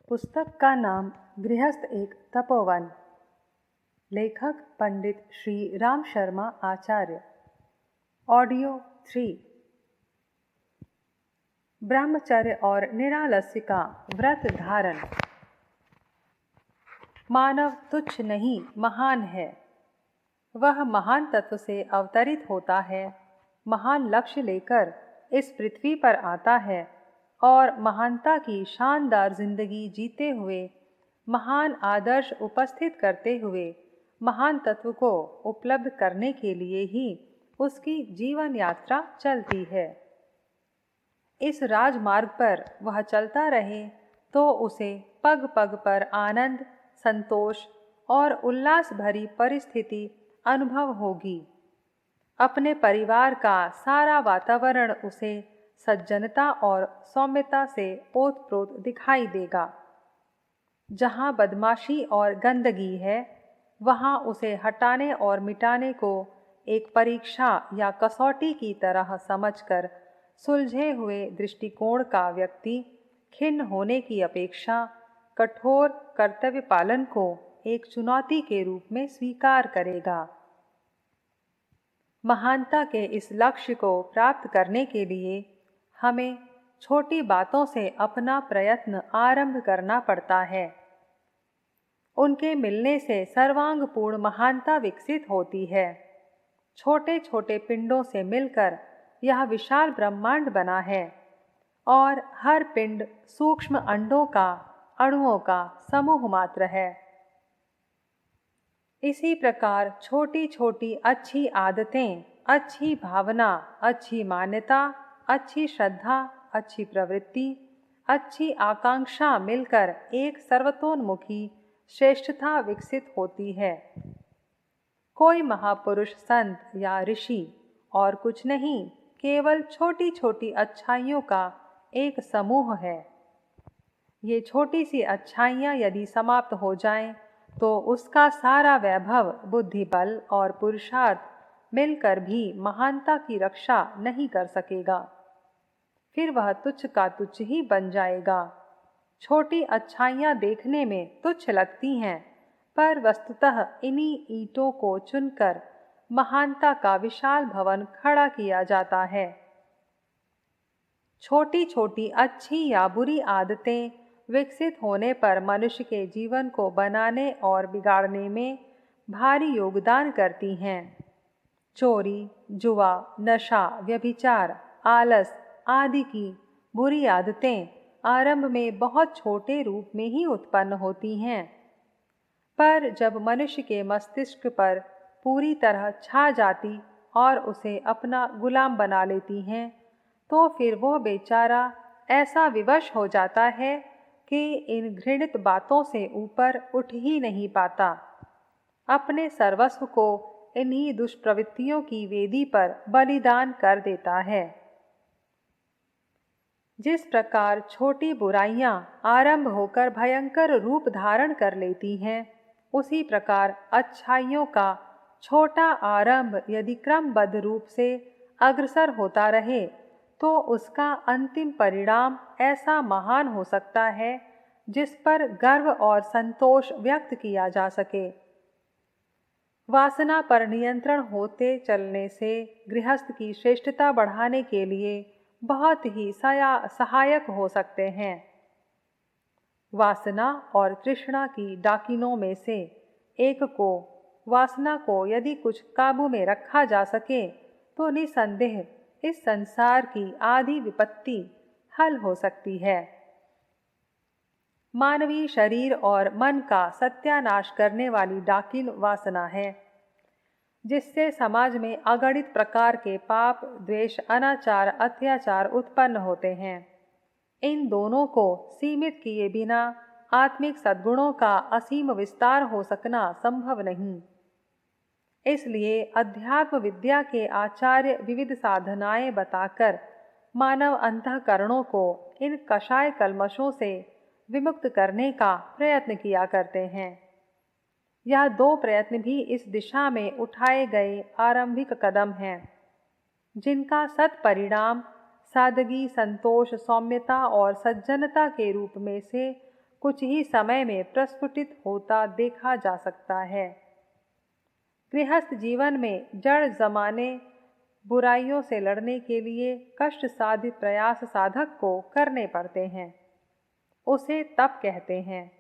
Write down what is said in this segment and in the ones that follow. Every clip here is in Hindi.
पुस्तक का नाम गृहस्थ एक तपोवन। लेखक पंडित श्री राम शर्मा आचार्य। ऑडियो 3। ब्रह्मचर्य और निरालस्य का व्रत धारण। मानव तुच्छ नहीं, महान है। वह महान तत्व से अवतरित होता है, महान लक्ष्य लेकर इस पृथ्वी पर आता है और महानता की शानदार जिंदगी जीते हुए, महान आदर्श उपस्थित करते हुए, महान तत्व को उपलब्ध करने के लिए ही उसकी जीवन यात्रा चलती है। इस राजमार्ग पर वह चलता रहे तो उसे पग पग पर आनंद, संतोष और उल्लास भरी परिस्थिति अनुभव होगी। अपने परिवार का सारा वातावरण उसे सज्जनता और सौम्यता से ओतप्रोत दिखाई देगा। जहाँ बदमाशी और गंदगी है, वहाँ उसे हटाने और मिटाने को एक परीक्षा या कसौटी की तरह समझकर सुलझे हुए दृष्टिकोण का व्यक्ति खिन्न होने की अपेक्षा कठोर कर्तव्य पालन को एक चुनौती के रूप में स्वीकार करेगा। महानता के इस लक्ष्य को प्राप्त करने के लिए हमें छोटी बातों से अपना प्रयत्न आरंभ करना पड़ता है। उनके मिलने से सर्वांगपूर्ण महानता विकसित होती है। छोटे छोटे पिंडों से मिलकर यह विशाल ब्रह्मांड बना है और हर पिंड सूक्ष्म अंडों का, अणुओं का समूह मात्र है। इसी प्रकार छोटी छोटी अच्छी आदतें, अच्छी भावना, अच्छी मान्यता, अच्छी श्रद्धा, अच्छी प्रवृत्ति, अच्छी आकांक्षा मिलकर एक सर्वतोन्मुखी श्रेष्ठता विकसित होती है। कोई महापुरुष, संत या ऋषि और कुछ नहीं, केवल छोटी छोटी अच्छाइयों का एक समूह है। ये छोटी सी अच्छाइयाँ यदि समाप्त हो जाएं, तो उसका सारा वैभव, बुद्धि बल और पुरुषार्थ मिलकर भी महानता की रक्षा नहीं कर सकेगा। फिर वह तुच्छ का तुच्छ ही बन जाएगा। छोटी अच्छाइयाँ देखने में तुच्छ लगती हैं, पर वस्तुतः इन्हीं ईंटों को चुनकर महानता का विशाल भवन खड़ा किया जाता है। छोटी छोटी अच्छी या बुरी आदतें विकसित होने पर मनुष्य के जीवन को बनाने और बिगाड़ने में भारी योगदान करती हैं। चोरी, जुआ, नशा, व्यभिचार, आलस आदि की बुरी आदतें आरंभ में बहुत छोटे रूप में ही उत्पन्न होती हैं, पर जब मनुष्य के मस्तिष्क पर पूरी तरह छा जाती और उसे अपना गुलाम बना लेती हैं, तो फिर वो बेचारा ऐसा विवश हो जाता है कि इन घृणित बातों से ऊपर उठ ही नहीं पाता। अपने सर्वस्व को इन्हीं दुष्प्रवृत्तियों की वेदी पर बलिदान कर देता है। जिस प्रकार छोटी बुराइयां आरंभ होकर भयंकर रूप धारण कर लेती हैं, उसी प्रकार अच्छाइयों का छोटा आरंभ यदि क्रमबद्ध रूप से अग्रसर होता रहे, तो उसका अंतिम परिणाम ऐसा महान हो सकता है जिस पर गर्व और संतोष व्यक्त किया जा सके। वासना पर नियंत्रण होते चलने से गृहस्थ की श्रेष्ठता बढ़ाने के लिए बहुत ही सहायक हो सकते हैं। वासना और तृष्णा की डाकिनों में से एक को, वासना को यदि कुछ काबू में रखा जा सके, तो निसंदेह इस संसार की आधी विपत्ति हल हो सकती है। मानवीय शरीर और मन का सत्यानाश करने वाली डाकिन वासना है, जिससे समाज में अगणित प्रकार के पाप, द्वेष, अनाचार, अत्याचार उत्पन्न होते हैं। इन दोनों को सीमित किए बिना आत्मिक सद्गुणों का असीम विस्तार हो सकना संभव नहीं। इसलिए अध्यात्म विद्या के आचार्य विविध साधनाएं बताकर मानव अंतःकरणों को इन कषाय कल्मषों से विमुक्त करने का प्रयत्न किया करते हैं। यह दो प्रयत्न भी इस दिशा में उठाए गए आरंभिक कदम हैं, जिनका सत्परिणाम सादगी, संतोष, सौम्यता और सज्जनता के रूप में से कुछ ही समय में प्रस्फुटित होता देखा जा सकता है। गृहस्थ जीवन में जड़ जमाने बुराइयों से लड़ने के लिए कष्ट साध्य प्रयास साधक को करने पड़ते हैं। उसे तप कहते हैं।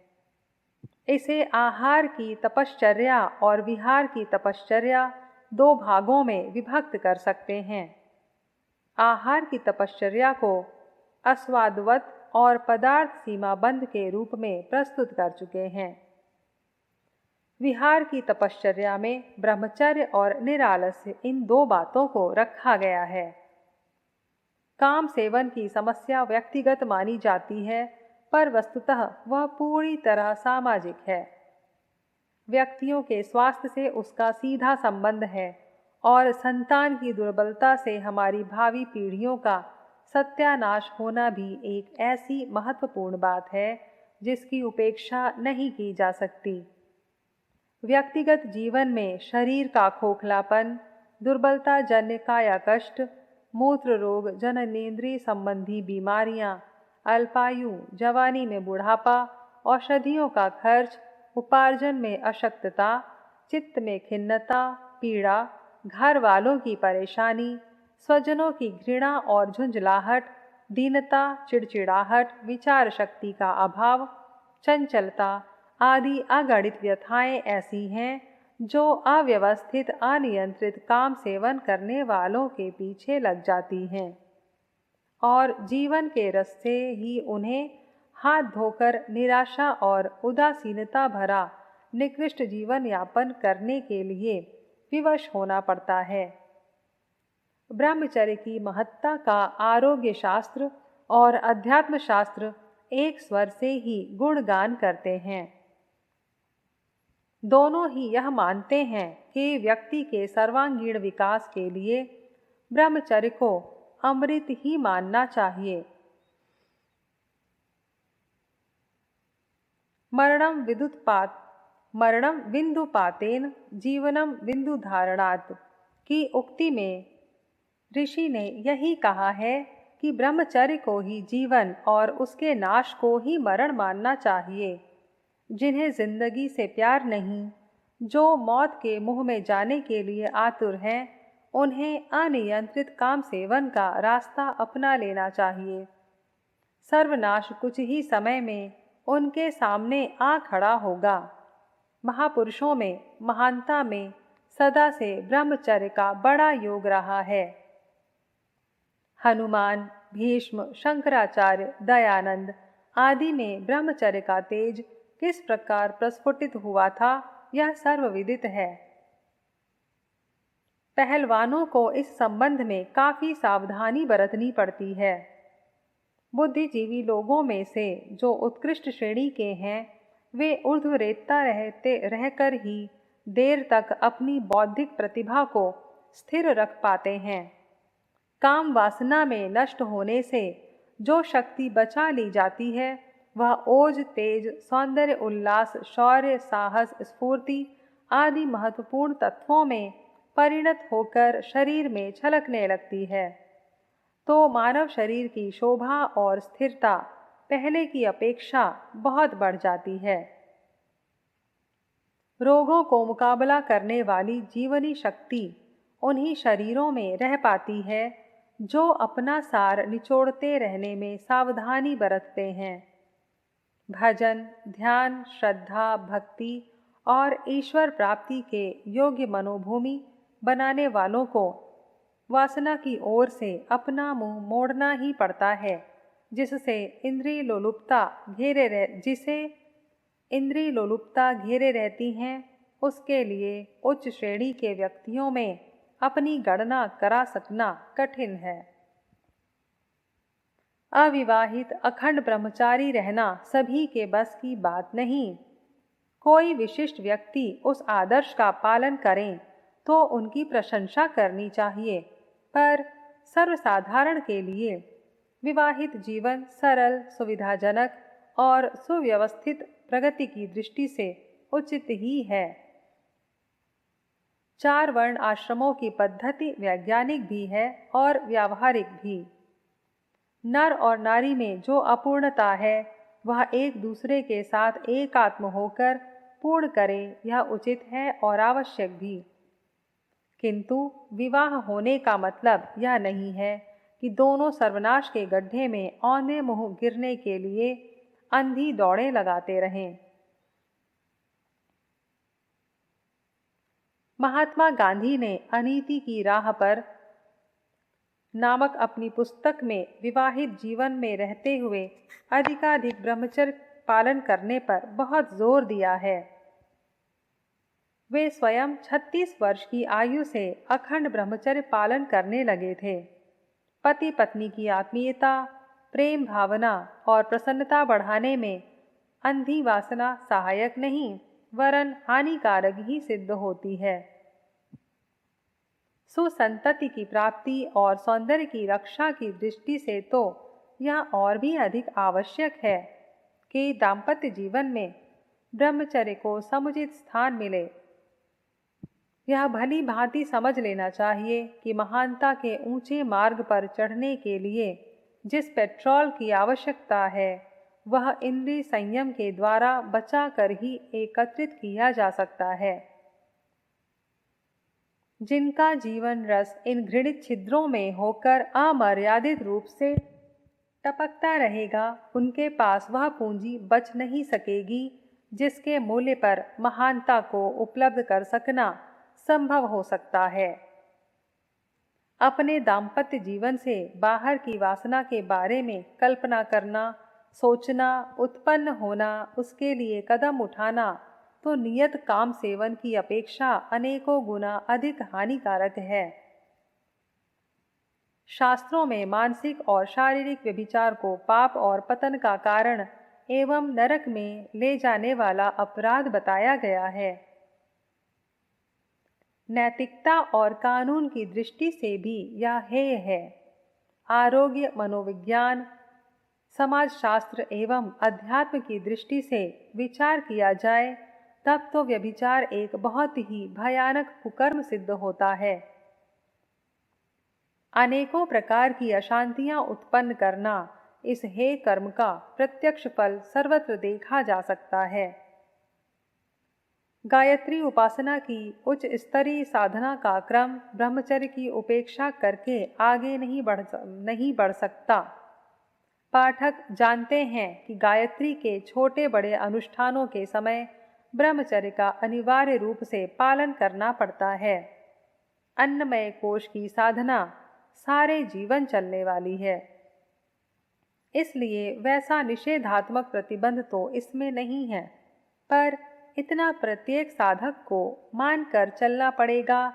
इसे आहार की तपश्चर्या और विहार की तपश्चर्या दो भागों में विभक्त कर सकते हैं। आहार की तपश्चर्या को अस्वादवत और पदार्थ सीमाबंद के रूप में प्रस्तुत कर चुके हैं। विहार की तपश्चर्या में ब्रह्मचर्य और निरालस्य इन दो बातों को रखा गया है। काम सेवन की समस्या व्यक्तिगत मानी जाती है, पर वस्तुतः वह पूरी तरह सामाजिक है। व्यक्तियों के स्वास्थ्य से उसका सीधा संबंध है और संतान की दुर्बलता से हमारी भावी पीढ़ियों का सत्यानाश होना भी एक ऐसी महत्वपूर्ण बात है जिसकी उपेक्षा नहीं की जा सकती। व्यक्तिगत जीवन में शरीर का खोखलापन, दुर्बलता जन्य काया कष्ट, मूत्र रोग, जननेंद्रिय संबंधी बीमारियां, अल्पायु, जवानी में बुढ़ापा, औषधियों का खर्च, उपार्जन में अशक्तता, चित्त में खिन्नता, पीड़ा, घर वालों की परेशानी, स्वजनों की घृणा और झुंझलाहट, दीनता, चिड़चिड़ाहट, विचार शक्ति का अभाव, चंचलता आदि अगणित व्यथाएं ऐसी हैं जो अव्यवस्थित अनियंत्रित काम सेवन करने वालों के पीछे लग जाती हैं और जीवन के रस से ही उन्हें हाथ धोकर निराशा और उदासीनता भरा निकृष्ट जीवन यापन करने के लिए विवश होना पड़ता है। ब्रह्मचर्य की महत्ता का आरोग्य शास्त्र और अध्यात्म शास्त्र एक स्वर से ही गुणगान करते हैं। दोनों ही यह मानते हैं कि व्यक्ति के सर्वांगीण विकास के लिए ब्रह्मचर्य को अमृत ही मानना चाहिए। मरणम बिंदुपातेन जीवनम बिंदुधारणात् की उक्ति में ऋषि ने यही कहा है कि ब्रह्मचर्य को ही जीवन और उसके नाश को ही मरण मानना चाहिए। जिन्हें जिंदगी से प्यार नहीं, जो मौत के मुंह में जाने के लिए आतुर हैं, उन्हें अनियंत्रित काम सेवन का रास्ता अपना लेना चाहिए। सर्वनाश कुछ ही समय में उनके सामने आ खड़ा होगा। महापुरुषों में महानता में सदा से ब्रह्मचर्य का बड़ा योग रहा है। हनुमान, भीष्म, शंकराचार्य, दयानंद आदि में ब्रह्मचर्य का तेज किस प्रकार प्रस्फुटित हुआ था, यह सर्वविदित है। पहलवानों को इस संबंध में काफी सावधानी बरतनी पड़ती है। बुद्धिजीवी लोगों में से जो उत्कृष्ट श्रेणी के हैं, वे ऊर्ध्वरेतता रहकर ही देर तक अपनी बौद्धिक प्रतिभा को स्थिर रख पाते हैं। काम वासना में नष्ट होने से जो शक्ति बचा ली जाती है, वह ओज, तेज, सौंदर्य, उल्लास, शौर्य, साहस, स्फूर्ति आदि महत्वपूर्ण तत्वों में परिणत होकर शरीर में छलकने लगती है। तो मानव शरीर की शोभा और स्थिरता पहले की अपेक्षा बहुत बढ़ जाती है। रोगों को मुकाबला करने वाली जीवनी शक्ति उन्हीं शरीरों में रह पाती है जो अपना सार निचोड़ते रहने में सावधानी बरतते हैं। भजन, ध्यान, श्रद्धा, भक्ति और ईश्वर प्राप्ति के योग्य मनोभूमि बनाने वालों को वासना की ओर से अपना मुंह मोड़ना ही पड़ता है, जिसे इंद्रिय लोलुपता घेरे रहती हैं। उसके लिए उच्च श्रेणी के व्यक्तियों में अपनी गणना करा सकना कठिन है। अविवाहित अखंड ब्रह्मचारी रहना सभी के बस की बात नहीं। कोई विशिष्ट व्यक्ति उस आदर्श का पालन करें तो उनकी प्रशंसा करनी चाहिए, पर सर्वसाधारण के लिए विवाहित जीवन सरल, सुविधाजनक और सुव्यवस्थित प्रगति की दृष्टि से उचित ही है। 4 वर्ण आश्रमों की पद्धति वैज्ञानिक भी है और व्यावहारिक भी। नर और नारी में जो अपूर्णता है, वह एक दूसरे के साथ एकात्म होकर पूर्ण करें, यह उचित है और आवश्यक भी। किंतु विवाह होने का मतलब यह नहीं है कि दोनों सर्वनाश के गड्ढे में औंधे मुंह गिरने के लिए अंधी दौड़ें लगाते रहें। महात्मा गांधी ने अनीति की राह पर नामक अपनी पुस्तक में विवाहित जीवन में रहते हुए अधिकाधिक ब्रह्मचर्य पालन करने पर बहुत जोर दिया है। वे स्वयं 36 वर्ष की आयु से अखंड ब्रह्मचर्य पालन करने लगे थे। पति पत्नी की आत्मीयता, प्रेम भावना और प्रसन्नता बढ़ाने में अंधी वासना सहायक नहीं वरन हानिकारक ही सिद्ध होती है। सुसंतति की प्राप्ति और सौंदर्य की रक्षा की दृष्टि से तो यह और भी अधिक आवश्यक है कि दाम्पत्य जीवन में ब्रह्मचर्य को समुचित स्थान मिले। यह भली भांति समझ लेना चाहिए कि महानता के ऊंचे मार्ग पर चढ़ने के लिए जिस पेट्रोल की आवश्यकता है वह इंद्रिय संयम के द्वारा बचा कर ही एकत्रित किया जा सकता है। जिनका जीवन रस इन घृणित छिद्रों में होकर अमर्यादित रूप से टपकता रहेगा, उनके पास वह पूंजी बच नहीं सकेगी जिसके मूल्य पर महानता को उपलब्ध कर सकना संभव हो सकता है। अपने दाम्पत्य जीवन से बाहर की वासना के बारे में कल्पना करना, सोचना, उत्पन्न होना, उसके लिए कदम उठाना तो नियत काम सेवन की अपेक्षा अनेकों गुना अधिक हानिकारक है। शास्त्रों में मानसिक और शारीरिक व्यभिचार को पाप और पतन का कारण एवं नरक में ले जाने वाला अपराध बताया गया है। नैतिकता और कानून की दृष्टि से भी यह हेय है। आरोग्य, मनोविज्ञान, समाजशास्त्र एवं अध्यात्म की दृष्टि से विचार किया जाए तब तो व्यभिचार एक बहुत ही भयानक कुकर्म सिद्ध होता है। अनेकों प्रकार की अशांतियां उत्पन्न करना इस हेय कर्म का प्रत्यक्ष फल सर्वत्र देखा जा सकता है। गायत्री उपासना की उच्च स्तरीय साधना का क्रम ब्रह्मचर्य की उपेक्षा करके आगे नहीं बढ़ सकता। पाठक जानते हैं कि गायत्री के छोटे बड़े अनुष्ठानों के समय ब्रह्मचर्य का अनिवार्य रूप से पालन करना पड़ता है। अन्नमय कोश की साधना सारे जीवन चलने वाली है, इसलिए वैसा निषेधात्मक प्रतिबंध तो इसमें नहीं है, पर इतना प्रत्येक साधक को मानकर चलना पड़ेगा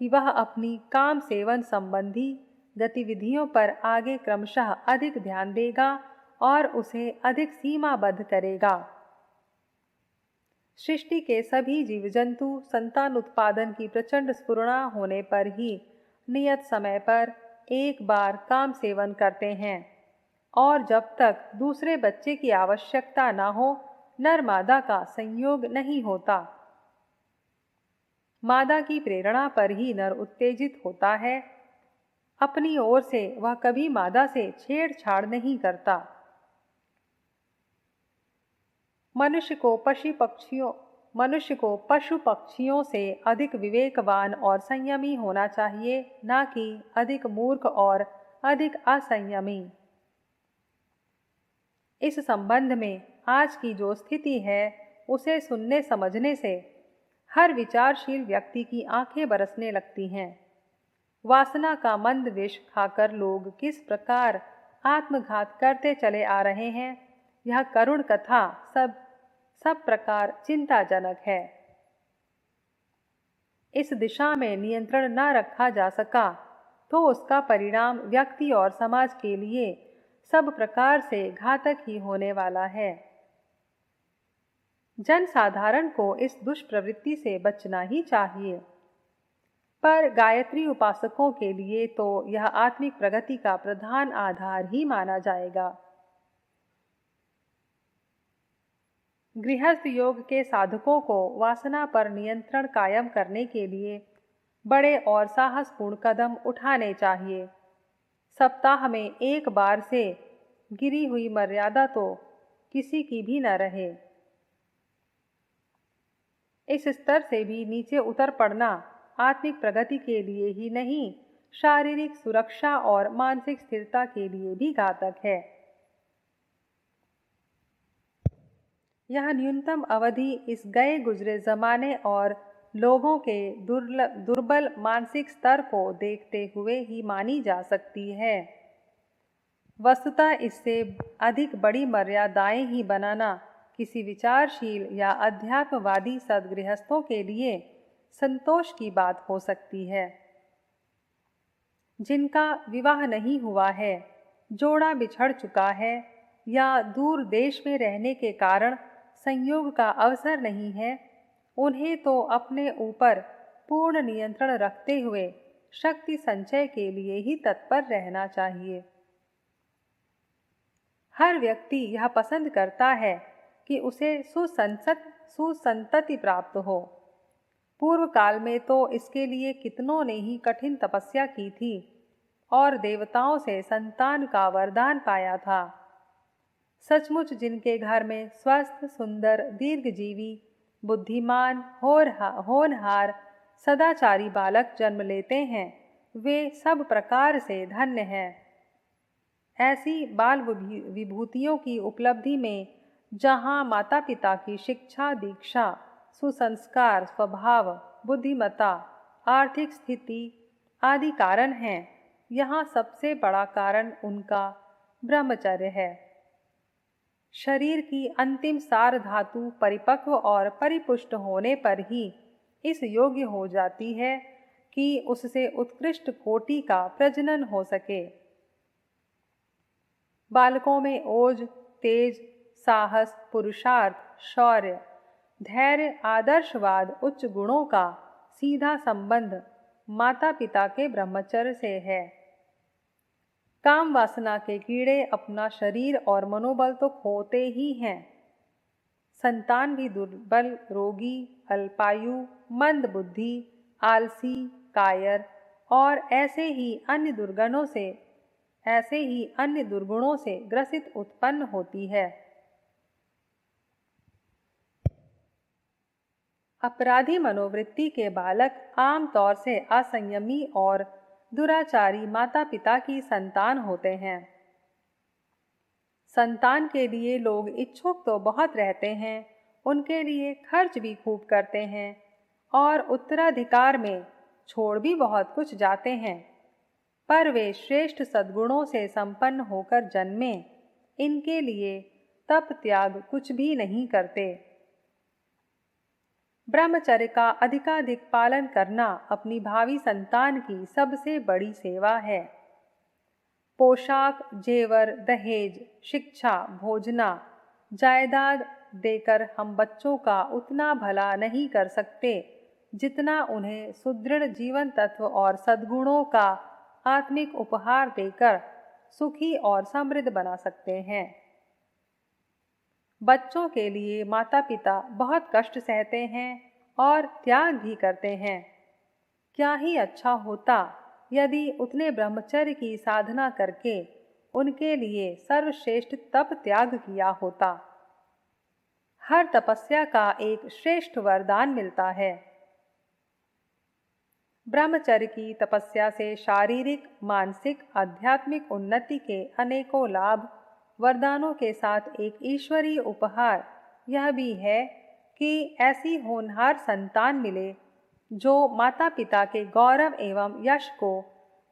कि वह अपनी काम सेवन संबंधी गतिविधियों पर आगे क्रमशः अधिक ध्यान देगा और उसे अधिक सीमाबद्ध करेगा। सृष्टि के सभी जीव जंतु संतान उत्पादन की प्रचंड स्फुरणा होने पर ही नियत समय पर एक बार काम सेवन करते हैं और जब तक दूसरे बच्चे की आवश्यकता न हो नर मादा का संयोग नहीं होता। मादा की प्रेरणा पर ही नर उत्तेजित होता है। अपनी ओर से वह कभी मादा से छेड़छाड़ नहीं करता। मनुष्य को पशु पक्षियों से अधिक विवेकवान और संयमी होना चाहिए, न कि अधिक मूर्ख और अधिक असंयमी। इस संबंध में आज की जो स्थिति है उसे सुनने समझने से हर विचारशील व्यक्ति की आंखें बरसने लगती हैं। वासना का मंद विष खाकर लोग किस प्रकार आत्मघात करते चले आ रहे हैं, यह करुण कथा सब प्रकार चिंताजनक है। इस दिशा में नियंत्रण न रखा जा सका तो उसका परिणाम व्यक्ति और समाज के लिए सब प्रकार से घातक ही होने वाला है। जन साधारण को इस दुष्प्रवृत्ति से बचना ही चाहिए, पर गायत्री उपासकों के लिए तो यह आत्मिक प्रगति का प्रधान आधार ही माना जाएगा। गृहस्थ योग के साधकों को वासना पर नियंत्रण कायम करने के लिए बड़े और साहसपूर्ण कदम उठाने चाहिए। सप्ताह में एक बार से गिरी हुई मर्यादा तो किसी की भी न रहे। इस स्तर से भी नीचे उतर पड़ना आत्मिक प्रगति के लिए ही नहीं, शारीरिक सुरक्षा और मानसिक स्थिरता के लिए भी घातक है। यह न्यूनतम अवधि इस गए गुजरे जमाने और लोगों के दुर्बल मानसिक स्तर को देखते हुए ही मानी जा सकती है। वस्तुतः इससे अधिक बड़ी मर्यादाएं ही बनाना किसी विचारशील या अध्यात्मवादी सद्गृहस्थों के लिए संतोष की बात हो सकती है। जिनका विवाह नहीं हुआ है, जोड़ा बिछड़ चुका है या दूर देश में रहने के कारण संयोग का अवसर नहीं है, उन्हें तो अपने ऊपर पूर्ण नियंत्रण रखते हुए शक्ति संचय के लिए ही तत्पर रहना चाहिए। हर व्यक्ति यह पसंद करता है कि उसे सुसंतति प्राप्त हो। पूर्व काल में तो इसके लिए कितनों ने ही कठिन तपस्या की थी और देवताओं से संतान का वरदान पाया था। सचमुच जिनके घर में स्वस्थ, सुंदर, दीर्घजीवी, बुद्धिमान, होनहार, सदाचारी बालक जन्म लेते हैं, वे सब प्रकार से धन्य हैं। ऐसी बाल विभूतियों की उपलब्धि में जहाँ माता पिता की शिक्षा, दीक्षा, सुसंस्कार, स्वभाव, बुद्धिमत्ता, आर्थिक स्थिति आदि कारण हैं, यहाँ सबसे बड़ा कारण उनका ब्रह्मचर्य है। शरीर की अंतिम सार धातु परिपक्व और परिपुष्ट होने पर ही इस योग्य हो जाती है कि उससे उत्कृष्ट कोटि का प्रजनन हो सके। बालकों में ओज, तेज, साहस, पुरुषार्थ, शौर्य, धैर्य, आदर्शवाद, उच्च गुणों का सीधा संबंध माता पिता के ब्रह्मचर्य से है। काम वासना के कीड़े अपना शरीर और मनोबल तो खोते ही हैं, संतान भी दुर्बल, रोगी, अल्पायु, मंद बुद्धि, आलसी, कायर और ऐसे ही अन्य दुर्गुणों से ग्रसित उत्पन्न होती है। अपराधी मनोवृत्ति के बालक आमतौर से असंयमी और दुराचारी माता पिता की संतान होते हैं। संतान के लिए लोग इच्छुक तो बहुत रहते हैं, उनके लिए खर्च भी खूब करते हैं और उत्तराधिकार में छोड़ भी बहुत कुछ जाते हैं, पर वे श्रेष्ठ सद्गुणों से संपन्न होकर जन्मे, इनके लिए तप त्याग कुछ भी नहीं करते। ब्रह्मचर्य का अधिकाधिक पालन करना अपनी भावी संतान की सबसे बड़ी सेवा है। पोशाक, जेवर, दहेज, शिक्षा, भोजना, जायदाद देकर हम बच्चों का उतना भला नहीं कर सकते जितना उन्हें सुदृढ़ जीवन तत्व और सद्गुणों का आत्मिक उपहार देकर सुखी और समृद्ध बना सकते हैं। बच्चों के लिए माता पिता बहुत कष्ट सहते हैं और त्याग भी करते हैं। क्या ही अच्छा होता यदि उतने ब्रह्मचर्य की साधना करके उनके लिए सर्वश्रेष्ठ तप त्याग किया होता। हर तपस्या का एक श्रेष्ठ वरदान मिलता है। ब्रह्मचर्य की तपस्या से शारीरिक, मानसिक, आध्यात्मिक उन्नति के अनेकों लाभ, वरदानों के साथ एक ईश्वरीय उपहार यह भी है कि ऐसी होनहार संतान मिले जो माता पिता के गौरव एवं यश को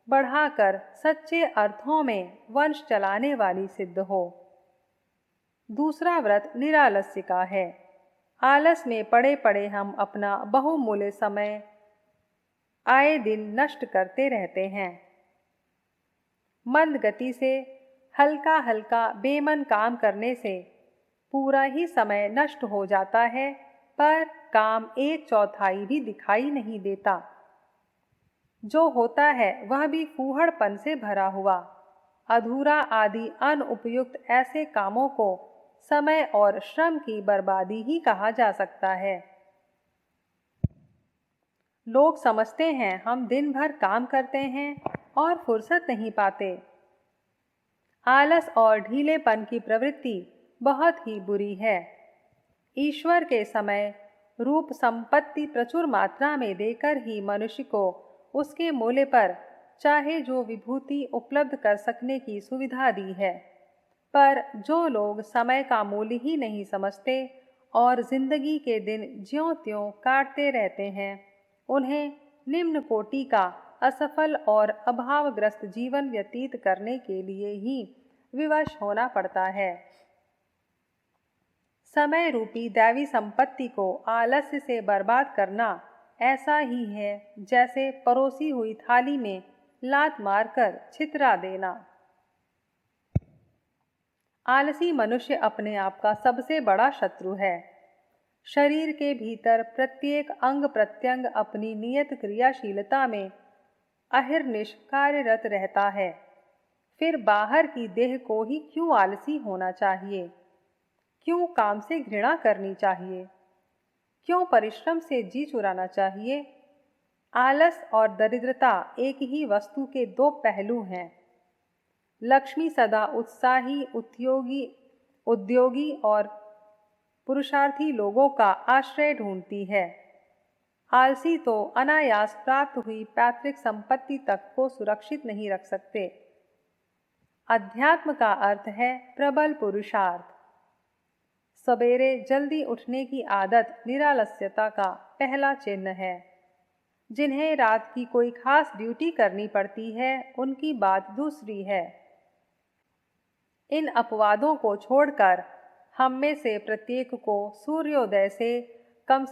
बढ़ाकर सच्चे अर्थों में वंश चलाने वाली सिद्ध हो। दूसरा व्रत निरालस्य का है। आलस में पड़े पड़े हम अपना बहुमूल्य समय आए दिन नष्ट करते रहते हैं। मंद गति से हल्का हल्का बेमन काम करने से पूरा ही समय नष्ट हो जाता है, पर काम 1/4 भी दिखाई नहीं देता। जो होता है वह भी फूहड़पन से भरा हुआ, अधूरा आदि अनुपयुक्त ऐसे कामों को समय और श्रम की बर्बादी ही कहा जा सकता है। लोग समझते हैं हम दिन भर काम करते हैं और फुर्सत नहीं पाते। आलस और ढीलेपन की प्रवृत्ति बहुत ही बुरी है। ईश्वर के समय रूप संपत्ति प्रचुर मात्रा में देकर ही मनुष्य को उसके मूल्य पर चाहे जो विभूति उपलब्ध कर सकने की सुविधा दी है, पर जो लोग समय का मूल्य ही नहीं समझते और जिंदगी के दिन ज्यों त्यों काटते रहते हैं, उन्हें निम्न कोटि का असफल और अभावग्रस्त जीवन व्यतीत करने के लिए ही विवश होना पड़ता है। समय रूपी दैवी संपत्ति को आलस्य से बर्बाद करना ऐसा ही है जैसे परोसी हुई थाली में लात मारकर छितरा देना। आलसी मनुष्य अपने आप का सबसे बड़ा शत्रु है। शरीर के भीतर प्रत्येक अंग प्रत्यंग अपनी नियत क्रियाशीलता में अहिर्निश कार्यरत रहता है, फिर बाहर की देह को ही क्यों आलसी होना चाहिए? क्यों काम से घृणा करनी चाहिए? क्यों परिश्रम से जी चुराना चाहिए? आलस और दरिद्रता एक ही वस्तु के दो पहलू हैं। लक्ष्मी सदा उत्साही, उद्योगी और पुरुषार्थी लोगों का आश्रय ढूंढती है। आलसी तो अनायास प्राप्त हुई पैतृक संपत्ति तक को सुरक्षित नहीं रख सकते। अध्यात्म का अर्थ है प्रबल पुरुषार्थ। सवेरे जल्दी उठने की आदत निरालस्यता का पहला चिन्ह है। जिन्हें रात की कोई खास ड्यूटी करनी पड़ती है, उनकी बात दूसरी है। इन अपवादों को छोड़कर हम में से प्रत्येक को सूर्योदय से कम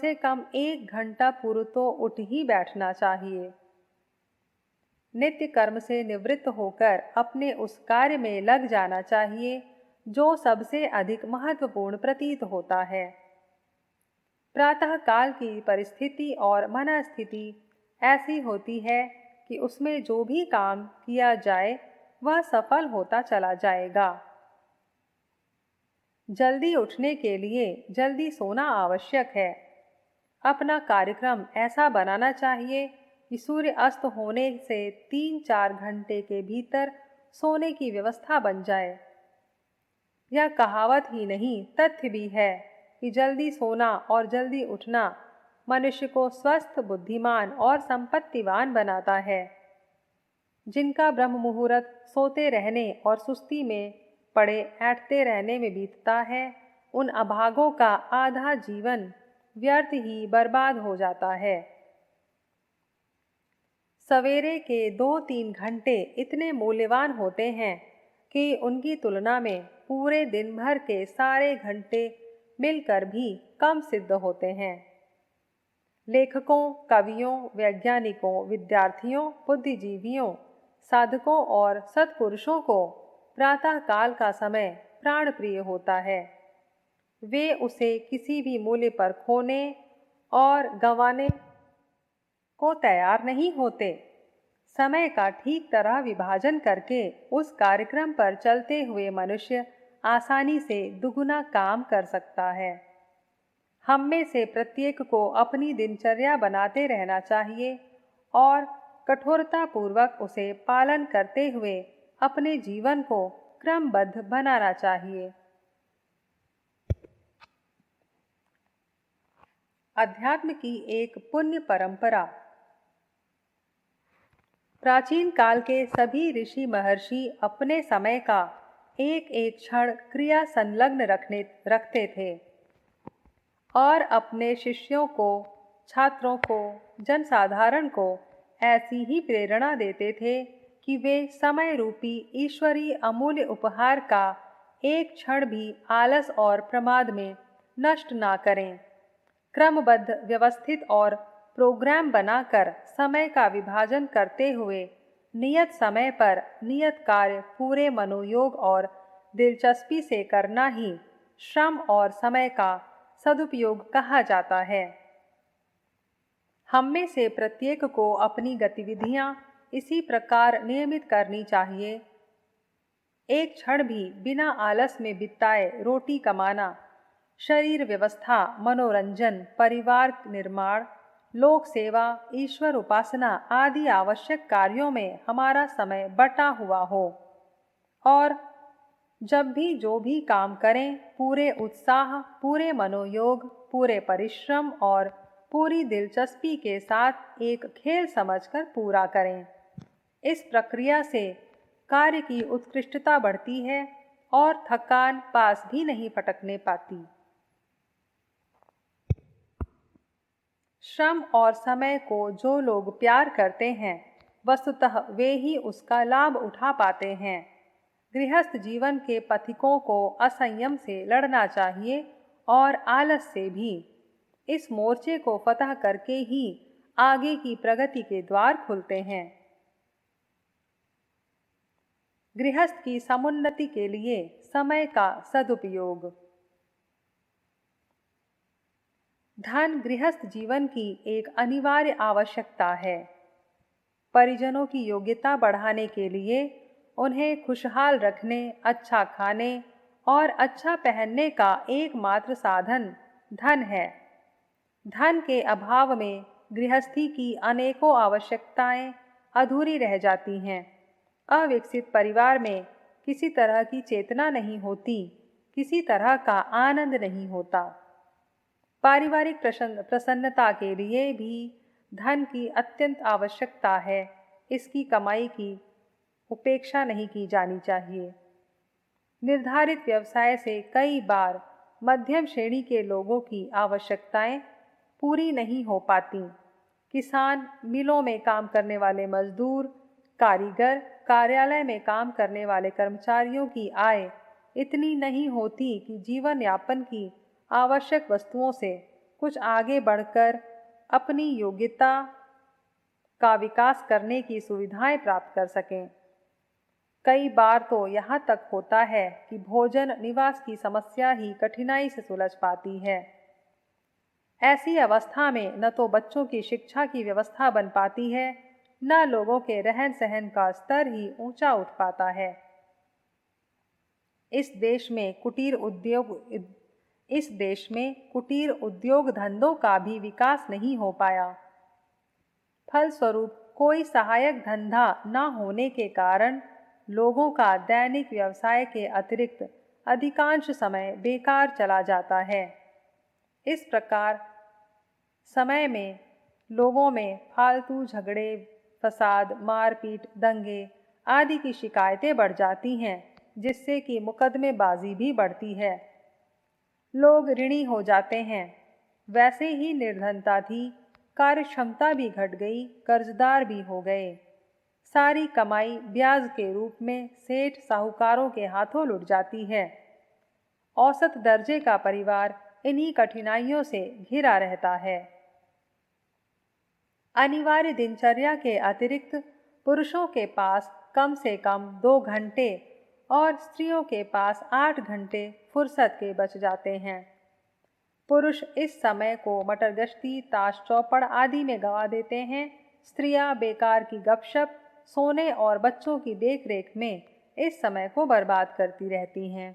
1 घंटा पूर्व तो उठ ही बैठना चाहिए। नित्य कर्म से निवृत्त होकर अपने उस कार्य में लग जाना चाहिए जो सबसे अधिक महत्वपूर्ण प्रतीत होता है। प्रातः काल की परिस्थिति और मनस्थिति ऐसी होती है कि उसमें जो भी काम किया जाए वह सफल होता चला जाएगा। जल्दी उठने के लिए जल्दी सोना आवश्यक है। अपना कार्यक्रम ऐसा बनाना चाहिए कि सूर्य अस्त होने से 3-4 घंटे के भीतर सोने की व्यवस्था बन जाए। यह कहावत ही नहीं, तथ्य भी है कि जल्दी सोना और जल्दी उठना मनुष्य को स्वस्थ, बुद्धिमान और संपत्तिवान बनाता है। जिनका ब्रह्म मुहूर्त सोते रहने और सुस्ती में पड़े ऐंठते रहने में बीतता है, उन अभागों का आधा जीवन व्यर्थ ही बर्बाद हो जाता है। सवेरे के 2-3 घंटे इतने मूल्यवान होते हैं कि उनकी तुलना में पूरे दिन भर के सारे घंटे मिलकर भी कम सिद्ध होते हैं। लेखकों, कवियों, वैज्ञानिकों, विद्यार्थियों, बुद्धिजीवियों, साधकों और सत्पुरुषों को प्रातः काल का समय प्राण प्रिय होता है। वे उसे किसी भी मूल्य पर खोने और गंवाने को तैयार नहीं होते। समय का ठीक तरह विभाजन करके उस कार्यक्रम पर चलते हुए मनुष्य आसानी से दुगुना काम कर सकता है। हम में से प्रत्येक को अपनी दिनचर्या बनाते रहना चाहिए और कठोरता पूर्वक उसे पालन करते हुए अपने जीवन को क्रमबद्ध बनाना चाहिए। अध्यात्म की एक पुण्य परंपरा। प्राचीन काल के सभी ऋषि महर्षि अपने समय का एक एक क्षण क्रिया संलग्न रखते थे और अपने शिष्यों को, छात्रों को, जनसाधारण को ऐसी ही प्रेरणा देते थे कि वे समय रूपी ईश्वरीय अमूल्य उपहार का एक क्षण भी आलस और प्रमाद में नष्ट ना करें। क्रमबद्ध, व्यवस्थित और प्रोग्राम बनाकर समय का विभाजन करते हुए नियत समय पर नियत कार्य पूरे मनोयोग और दिलचस्पी से करना ही श्रम और समय का सदुपयोग कहा जाता है। हम में से प्रत्येक को अपनी गतिविधियां इसी प्रकार नियमित करनी चाहिए। एक क्षण भी बिना आलस में बिताए रोटी कमाना, शरीर व्यवस्था, मनोरंजन, परिवार निर्माण, लोक सेवा, ईश्वर उपासना आदि आवश्यक कार्यों में हमारा समय बटा हुआ हो और जब भी जो भी काम करें पूरे उत्साह, पूरे मनोयोग, पूरे परिश्रम और पूरी दिलचस्पी के साथ एक खेल समझकर पूरा करें। इस प्रक्रिया से कार्य की उत्कृष्टता बढ़ती है और थकान पास भी नहीं फटकने पाती। श्रम और समय को जो लोग प्यार करते हैं वस्तुतः वे ही उसका लाभ उठा पाते हैं। गृहस्थ जीवन के पथिकों को असंयम से लड़ना चाहिए और आलस से भी। इस मोर्चे को फतह करके ही आगे की प्रगति के द्वार खुलते हैं। गृहस्थ की समुन्नति के लिए समय का सदुपयोग। धन गृहस्थ जीवन की एक अनिवार्य आवश्यकता है। परिजनों की योग्यता बढ़ाने के लिए उन्हें खुशहाल रखने, अच्छा खाने और अच्छा पहनने का एकमात्र साधन धन है। धन के अभाव में गृहस्थी की अनेकों आवश्यकताएं अधूरी रह जाती हैं। अविकसित परिवार में किसी तरह की चेतना नहीं होती, किसी तरह का आनंद नहीं होता। पारिवारिक प्रसन्नता के लिए भी धन की अत्यंत आवश्यकता है। इसकी कमाई की उपेक्षा नहीं की जानी चाहिए। निर्धारित व्यवसाय से कई बार मध्यम श्रेणी के लोगों की आवश्यकताएं पूरी नहीं हो पाती। किसान, मिलों में काम करने वाले मजदूर, कारीगर, कार्यालय में काम करने वाले कर्मचारियों की आय इतनी नहीं होती कि जीवन यापन की आवश्यक वस्तुओं से कुछ आगे बढ़कर अपनी योग्यता का विकास करने की सुविधाएं प्राप्त कर सकें। कई बार तो यहाँ तक होता है कि भोजन निवास की समस्या ही कठिनाई से सुलझ पाती है। ऐसी अवस्था में न तो बच्चों की शिक्षा की व्यवस्था बन पाती है, न लोगों के रहन सहन का स्तर ही ऊंचा उठ पाता है। इस देश में कुटीर उद्योग धंधों का भी विकास नहीं हो पाया। फलस्वरूप कोई सहायक धंधा न होने के कारण लोगों का दैनिक व्यवसाय के अतिरिक्त अधिकांश समय बेकार चला जाता है। इस प्रकार समय में लोगों में फालतू झगड़े, फसाद, मारपीट, दंगे आदि की शिकायतें बढ़ जाती हैं, जिससे कि मुकदमेबाजी भी बढ़ती है। लोग ऋणी हो जाते हैं। वैसे ही निर्धनता थी, कार्यक्षमता भी घट गई, कर्जदार भी हो गए। सारी कमाई ब्याज के रूप में सेठ साहूकारों के हाथों लुट जाती है। औसत दर्जे का परिवार इन्हीं कठिनाइयों से घिरा रहता है। अनिवार्य दिनचर्या के अतिरिक्त पुरुषों के पास कम से कम 2 घंटे और स्त्रियों के पास 8 घंटे फुर्सत के बच जाते हैं। पुरुष इस समय को मटर गश्ती, ताश चौपड़ आदि में गंवा देते हैं। स्त्रियां बेकार की गपशप, सोने और बच्चों की देखरेख में इस समय को बर्बाद करती रहती हैं।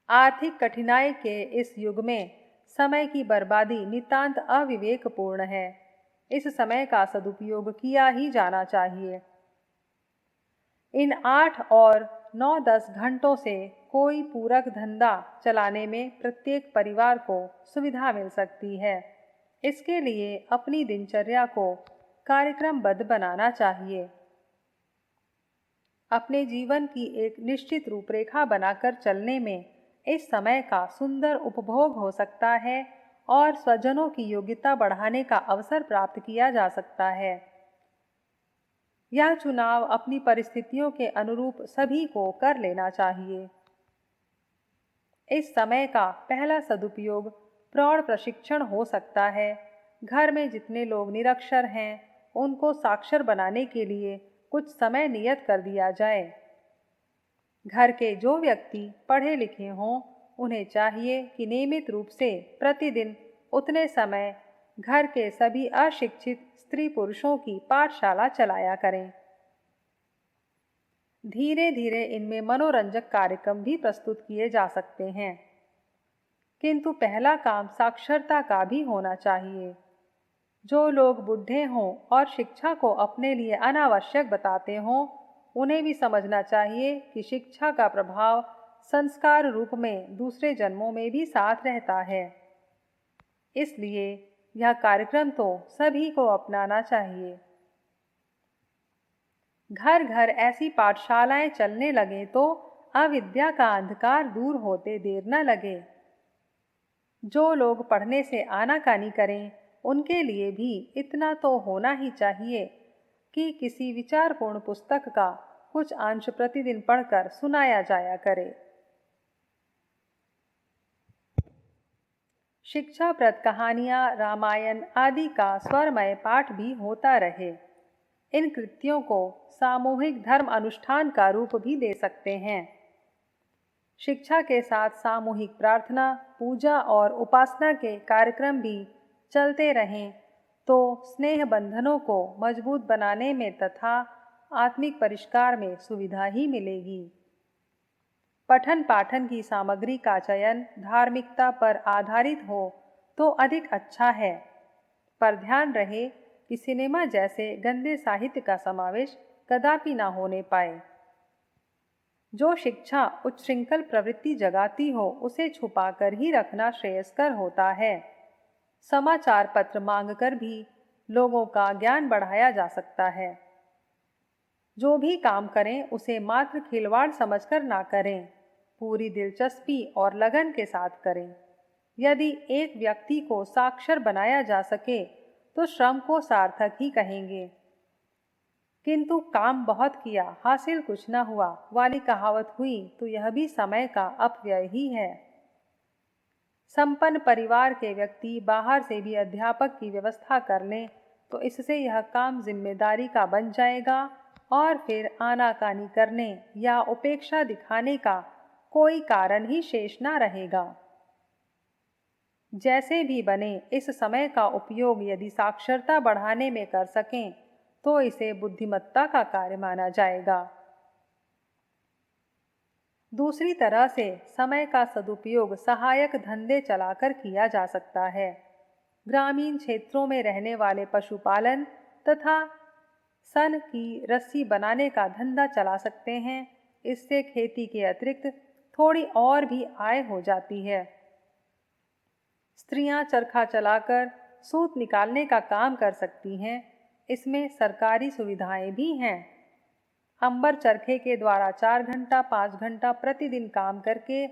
आर्थिक कठिनाई के इस युग में समय की बर्बादी नितांत अविवेकपूर्ण है। इस समय का सदुपयोग किया ही जाना चाहिए। इन 8 और 9-10 घंटों से कोई पूरक धंधा चलाने में प्रत्येक परिवार को सुविधा मिल सकती है। इसके लिए अपनी दिनचर्या को कार्यक्रमबद्ध बनाना चाहिए। अपने जीवन की एक निश्चित रूपरेखा बनाकर चलने में इस समय का सुंदर उपभोग हो सकता है और स्वजनों की योग्यता बढ़ाने का अवसर प्राप्त किया जा सकता है। यह चुनाव अपनी परिस्थितियों के अनुरूप सभी को कर लेना चाहिए। इस समय का पहला सदुपयोग प्रौढ़ प्रशिक्षण हो सकता है। घर में जितने लोग निरक्षर हैं उनको साक्षर बनाने के लिए कुछ समय नियत कर दिया जाए। घर के जो व्यक्ति पढ़े लिखे हों उन्हें चाहिए कि नियमित रूप से प्रतिदिन उतने समय घर के सभी अशिक्षित स्त्री पुरुषों की पाठशाला चलाया करें। धीरे धीरे इनमें मनोरंजक कार्यक्रम भी प्रस्तुत किए जा सकते हैं, किंतु पहला काम साक्षरता का भी होना चाहिए। जो लोग बुढ़े हों और शिक्षा को अपने लिए अनावश्यक बताते हों उन्हें भी समझना चाहिए कि शिक्षा का प्रभाव संस्कार रूप में दूसरे जन्मों में भी साथ रहता है। इसलिए यह कार्यक्रम तो सभी को अपनाना चाहिए। घर घर ऐसी पाठशालाएं चलने लगे तो अविद्या का अंधकार दूर होते देर न लगे। जो लोग पढ़ने से आनाकानी करें, उनके लिए भी इतना तो होना ही चाहिए कि किसी विचारपूर्ण पुस्तक का कुछ अंश प्रतिदिन पढ़कर सुनाया जाया करे। शिक्षाप्रद कहानियाँ, रामायण आदि का स्वरमय पाठ भी होता रहे। इन कृत्यों को सामूहिक धर्म अनुष्ठान का रूप भी दे सकते हैं। शिक्षा के साथ सामूहिक प्रार्थना, पूजा और उपासना के कार्यक्रम भी चलते रहें तो स्नेह बंधनों को मजबूत बनाने में तथा आत्मिक परिष्कार में सुविधा ही मिलेगी। पठन पाठन की सामग्री का चयन धार्मिकता पर आधारित हो तो अधिक अच्छा है, पर ध्यान रहे कि सिनेमा जैसे गंदे साहित्य का समावेश कदापि न होने पाए। जो शिक्षा उच्छृंखल प्रवृत्ति जगाती हो उसे छुपाकर ही रखना श्रेयस्कर होता है। समाचार पत्र मांगकर भी लोगों का ज्ञान बढ़ाया जा सकता है। जो भी काम करें उसे मात्र खिलवाड़ समझकर ना करें, पूरी दिलचस्पी और लगन के साथ करें। यदि एक व्यक्ति को साक्षर बनाया जा सके तो श्रम को सार्थक ही कहेंगे, किंतु काम बहुत किया हासिल कुछ न हुआ वाली कहावत हुई तो यह भी समय का अपव्यय ही है। संपन्न परिवार के व्यक्ति बाहर से भी अध्यापक की व्यवस्था कर लें तो इससे यह काम जिम्मेदारी का बन जाएगा और फिर आनाकानी करने या उपेक्षा दिखाने का कोई कारण ही शेष न रहेगा। जैसे भी बने इस समय का उपयोग यदि साक्षरता बढ़ाने में कर सकें तो इसे बुद्धिमत्ता का कार्य माना जाएगा। दूसरी तरह से समय का सदुपयोग सहायक धंधे चलाकर किया जा सकता है। ग्रामीण क्षेत्रों में रहने वाले पशुपालन तथा सन की रस्सी बनाने का धंधा चला सकते हैं। इससे खेती के अतिरिक्त थोड़ी और भी आय हो जाती है। स्त्रियां चरखा चलाकर सूत निकालने का काम कर सकती हैं। इसमें सरकारी सुविधाएं भी हैं। अंबर चरखे के द्वारा 4 घंटा 5 घंटा प्रतिदिन काम करके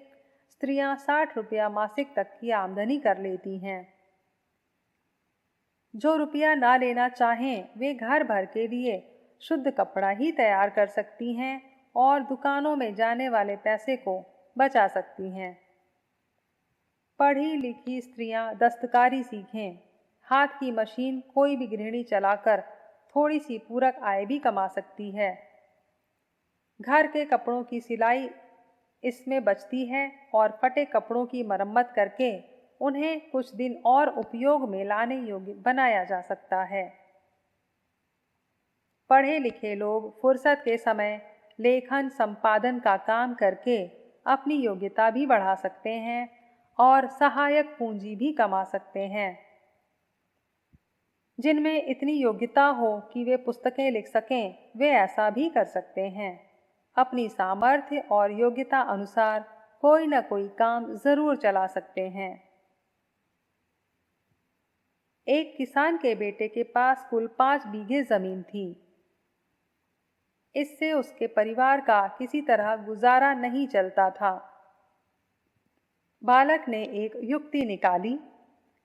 स्त्रियां 60 रुपया मासिक तक की आमदनी कर लेती हैं। जो रुपया ना लेना चाहें वे घर भर के लिए शुद्ध कपड़ा ही तैयार कर सकती हैं और दुकानों में जाने वाले पैसे को बचा सकती हैं। पढ़ी लिखी स्त्रियां दस्तकारी सीखें। हाथ की मशीन कोई भी गृहिणी चलाकर थोड़ी सी पूरक आय भी कमा सकती है। घर के कपड़ों की सिलाई इसमें बचती है और फटे कपड़ों की मरम्मत करके उन्हें कुछ दिन और उपयोग में लाने योग्य बनाया जा सकता है। पढ़े लिखे लोग फुर्सत के समय लेखन संपादन का काम करके अपनी योग्यता भी बढ़ा सकते हैं और सहायक पूंजी भी कमा सकते हैं। जिनमें इतनी योग्यता हो कि वे पुस्तकें लिख सकें वे ऐसा भी कर सकते हैं। अपनी सामर्थ्य और योग्यता अनुसार कोई न कोई काम जरूर चला सकते हैं। एक किसान के बेटे के पास कुल 5 बीघे जमीन थी। इससे उसके परिवार का किसी तरह गुजारा नहीं चलता था। बालक ने एक युक्ति निकाली।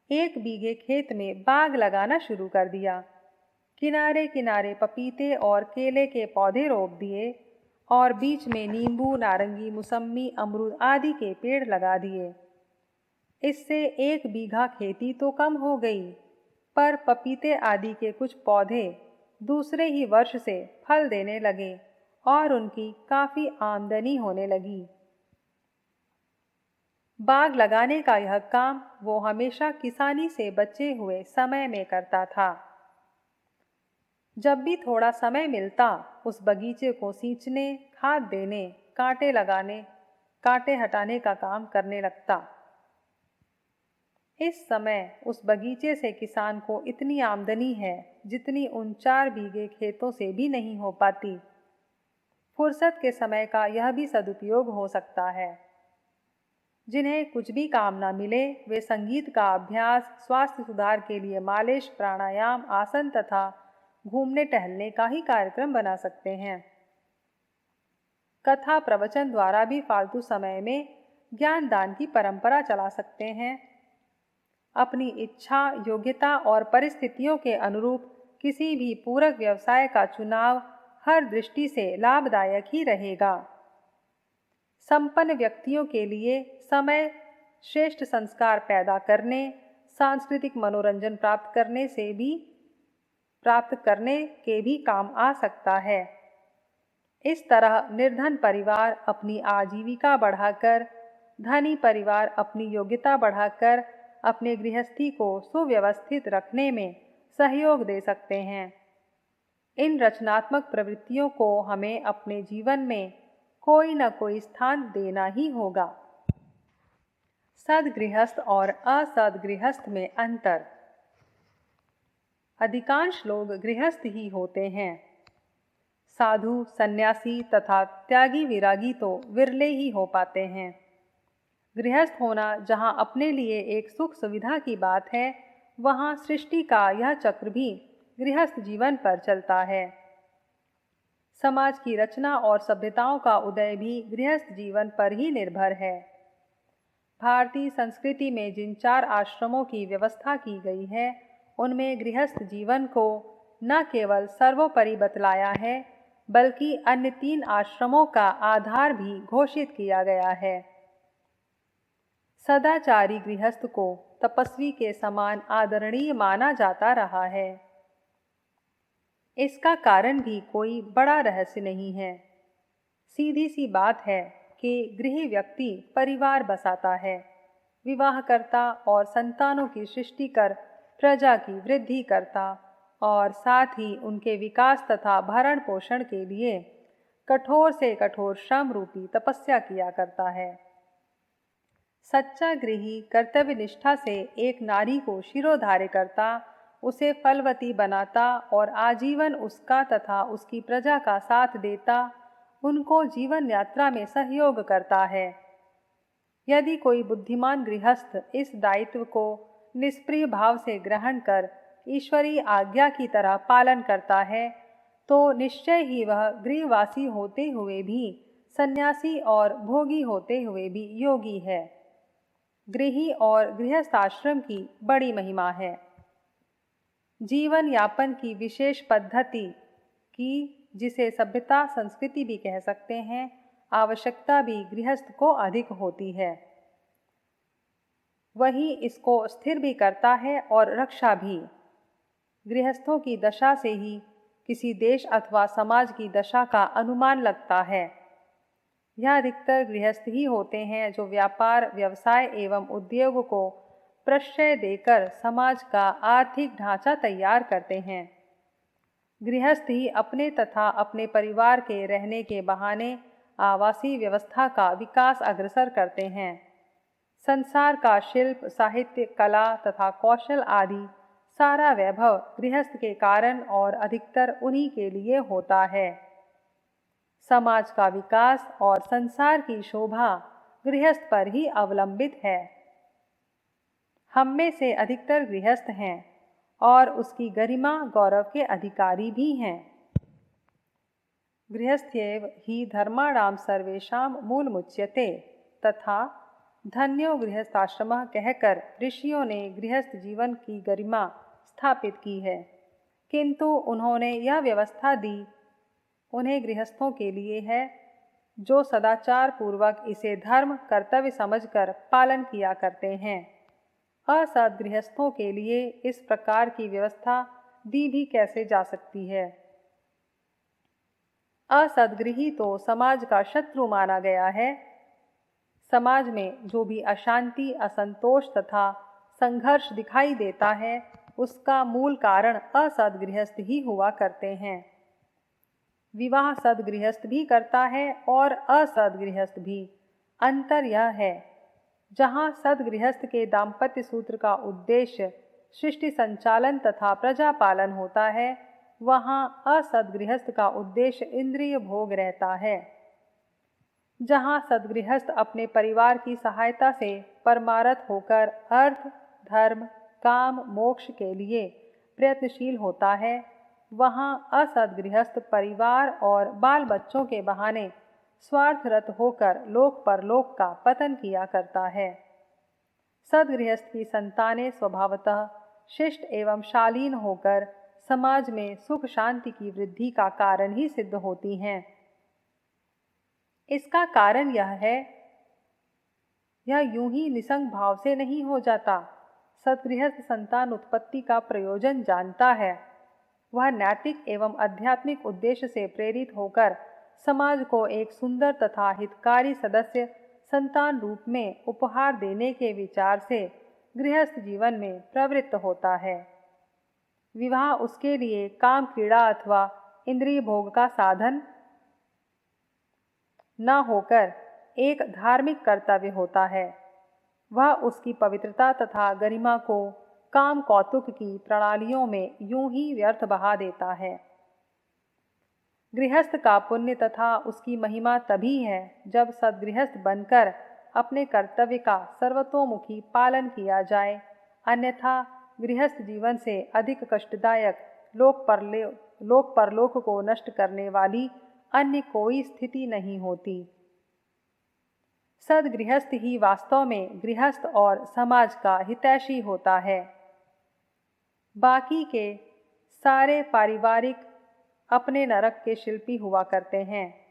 1 बीघे खेत में बाग लगाना शुरू कर दिया। किनारे किनारे पपीते और केले के पौधे रोप दिए और बीच में नींबू, नारंगी, मौसम्मी, अमरूद आदि के पेड़ लगा दिए। इससे 1 बीघा खेती तो कम हो गई, पर पपीते आदि के कुछ पौधे दूसरे ही वर्ष से फल देने लगे और उनकी काफी आमदनी होने लगी। बाग लगाने का यह काम वो हमेशा किसानी से बचे हुए समय में करता था। जब भी थोड़ा समय मिलता उस बगीचे को सींचने, खाद देने, कांटे लगाने, कांटे हटाने का काम करने लगता। इस समय उस बगीचे से किसान को इतनी आमदनी है जितनी उन 4 बीघे खेतों से भी नहीं हो पाती। फुर्सत के समय का यह भी सदुपयोग हो सकता है। जिन्हें कुछ भी काम न मिले वे संगीत का अभ्यास, स्वास्थ्य सुधार के लिए मालिश, प्राणायाम, आसन तथा घूमने टहलने का ही कार्यक्रम बना सकते हैं। कथा प्रवचन द्वारा भी फालतू समय में ज्ञान दान की परंपरा चला सकते हैं। अपनी इच्छा, योग्यता और परिस्थितियों के अनुरूप किसी भी पूरक व्यवसाय का चुनाव हर दृष्टि से लाभदायक ही रहेगा। संपन्न व्यक्तियों के लिए समय श्रेष्ठ संस्कार पैदा करने, सांस्कृतिक मनोरंजन प्राप्त करने के भी काम आ सकता है। इस तरह निर्धन परिवार अपनी आजीविका बढ़ाकर, धनी परिवार अपनी योग्यता बढ़ाकर अपने गृहस्थी को सुव्यवस्थित रखने में सहयोग दे सकते हैं। इन रचनात्मक प्रवृत्तियों को हमें अपने जीवन में कोई न कोई स्थान देना ही होगा। सद्गृहस्थ और असद्गृहस्थ में अंतर। अधिकांश लोग गृहस्थ ही होते हैं। साधु, सन्यासी तथा त्यागी विरागी तो विरले ही हो पाते हैं। गृहस्थ होना जहाँ अपने लिए एक सुख सुविधा की बात है, वहाँ सृष्टि का यह चक्र भी गृहस्थ जीवन पर चलता है। समाज की रचना और सभ्यताओं का उदय भी गृहस्थ जीवन पर ही निर्भर है। भारतीय संस्कृति में जिन 4 आश्रमों की व्यवस्था की गई है, उनमें गृहस्थ जीवन को न केवल सर्वोपरि बतलाया है, बल्कि अन्य 3 आश्रमों का आधार भी घोषित किया गया है। सदाचारी गृहस्थ को तपस्वी के समान आदरणीय माना जाता रहा है। इसका कारण भी कोई बड़ा रहस्य नहीं है। सीधी सी बात है कि गृही व्यक्ति परिवार बसाता है, विवाह करता और संतानों की सृष्टि कर प्रजा की वृद्धि करता और साथ ही उनके विकास तथा भरण पोषण के लिए कठोर से कठोर श्रम रूपी तपस्या किया करता है। सच्चा गृही कर्तव्य निष्ठा से एक नारी को शिरोधार्य करता, उसे फलवती बनाता और आजीवन उसका तथा उसकी प्रजा का साथ देता, उनको जीवन यात्रा में सहयोग करता है। यदि कोई बुद्धिमान गृहस्थ इस दायित्व को निष्प्रिय भाव से ग्रहण कर ईश्वरीय आज्ञा की तरह पालन करता है, तो निश्चय ही वह गृहवासी होते हुए भी सन्यासी और भोगी होते हुए भी योगी है। गृही और गृहस्थ आश्रम की बड़ी महिमा है। जीवन यापन की विशेष पद्धति की, जिसे सभ्यता संस्कृति भी कह सकते हैं, आवश्यकता भी गृहस्थ को अधिक होती है। वही इसको स्थिर भी करता है और रक्षा भी। गृहस्थों की दशा से ही किसी देश अथवा समाज की दशा का अनुमान लगता है। यह अधिकतर गृहस्थ ही होते हैं जो व्यापार, व्यवसाय एवं उद्योग को प्रश्रय देकर समाज का आर्थिक ढांचा तैयार करते हैं। गृहस्थ ही अपने तथा अपने परिवार के रहने के बहाने आवासीय व्यवस्था का विकास अग्रसर करते हैं। संसार का शिल्प, साहित्य, कला तथा कौशल आदि सारा वैभव गृहस्थ के कारण और अधिकतर उन्हीं के लिए होता है। समाज का विकास और संसार की शोभा गृहस्थ पर ही अवलंबित है। हम में से अधिकतर गृहस्थ हैं और उसकी गरिमा गौरव के अधिकारी भी हैं। गृहस्थ्येव ही धर्माणाम सर्वेषां मूलमुच्यते तथा धन्यो गृहस्थाश्रमः कहकर ऋषियों ने गृहस्थ जीवन की गरिमा स्थापित की है, किंतु उन्होंने यह व्यवस्था दी उन्हें गृहस्थों के लिए है जो सदाचार पूर्वक इसे धर्म कर्तव्य समझकर पालन किया करते हैं। असद गृहस्थों के लिए इस प्रकार की व्यवस्था दी भी कैसे जा सकती है। असदगृही तो समाज का शत्रु माना गया है। समाज में जो भी अशांति, असंतोष तथा संघर्ष दिखाई देता है, उसका मूल कारण असदगृहस्थ ही हुआ करते हैं। विवाह सदगृहस्थ भी करता है और असदगृहस्थ भी। अंतर यह है, जहाँ सदगृहस्थ के दाम्पत्य सूत्र का उद्देश्य सृष्टि संचालन तथा प्रजा पालन होता है, वहाँ असद्गृहस्थ का उद्देश्य इंद्रिय भोग रहता है। जहाँ सद्गृहस्थ अपने परिवार की सहायता से परमारथ होकर अर्थ, धर्म, काम, मोक्ष के लिए प्रयत्नशील होता है, वहाँ असद्गृहस्थ परिवार और बाल बच्चों के बहाने स्वार्थरत होकर लोक परलोक का पतन किया करता है। सद्गृहस्थ की संतानें स्वभावतः शिष्ट एवं शालीन होकर समाज में सुख शांति की वृद्धि का कारण ही सिद्ध होती हैं। इसका कारण यह यूं ही निसंग भाव से नहीं हो जाता। सद्गृहस्थ संतान उत्पत्ति का प्रयोजन जानता है। वह नैतिक एवं आध्यात्मिक उद्देश्य से प्रेरित होकर समाज को एक सुंदर तथा हितकारी सदस्य संतान रूप में उपहार देने के विचार से गृहस्थ जीवन में प्रवृत्त होता है। विवाह उसके लिए काम क्रीड़ा अथवा इंद्रिय भोग का साधन न होकर एक धार्मिक कर्तव्य होता है। वह उसकी पवित्रता तथा गरिमा को काम कौतुक की प्रणालियों में यूं ही व्यर्थ बहा देता है। गृहस्थ का पुण्य तथा उसकी महिमा तभी है जब सद्गृहस्थ बनकर अपने कर्तव्य का सर्वतोमुखी पालन किया जाए, अन्यथा गृहस्थ जीवन से अधिक कष्टदायक लोक परलोक को नष्ट करने वाली अन्य कोई स्थिति नहीं होती। सद्गृहस्थ ही वास्तव में गृहस्थ और समाज का हितैषी होता है। बाकी के सारे पारिवारिक अपने नरक के शिल्पी हुआ करते हैं,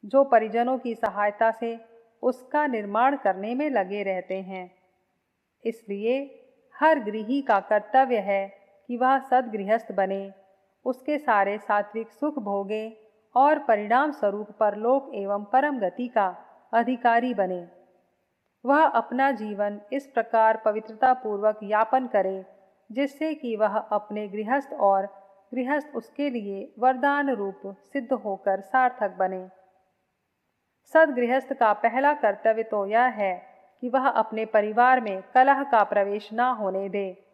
जो परिजनों की सहायता से उसका निर्माण करने में लगे रहते हैं। इसलिए हर गृही का कर्तव्य है कि वह सद्गृहस्थ बने, उसके सारे सात्विक सुख भोगे और परिणाम स्वरूप परलोक एवं परम गति का अधिकारी बने। वह अपना जीवन इस प्रकार पवित्रता पूर्वक यापन करे जिससे कि वह अपने गृहस्थ और गृहस्थ उसके लिए वरदान रूप सिद्ध होकर सार्थक बने। सद्गृहस्थ का पहला कर्तव्य तो यह है कि वह अपने परिवार में कलह का प्रवेश न होने दे।